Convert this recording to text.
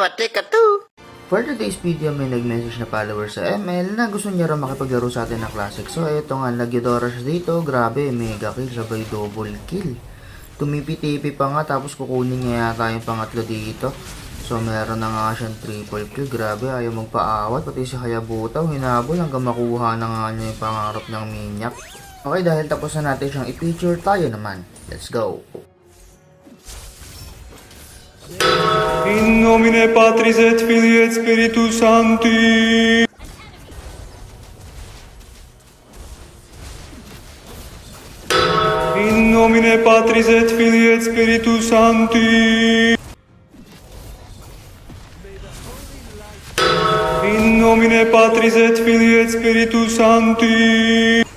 matika to. For today's video, may nag-message na follower sa ML na gusto niya raw makipaglaro sa atin ng Classic. So, eto nga, nagyodora siya dito. Grabe, mega kill, sabay double kill. Tumipi-tipi pa nga, tapos kukunin niya yata yung pangatlo dito. So, meron na nga siyang triple kill. Grabe, ayaw magpaawat. Pati si Hayabuta, hinabol hanggang makuha na nga niya yung pangarap ng minyak. Okay, dahil tapos na natin siyang i-feature, tayo naman. Let's go! In nomine Patris et Filii et Spiritus Sancti. In nomine Patris et Filii et Spiritus Sancti. In nomine Patris et Filii et Spiritus Sancti.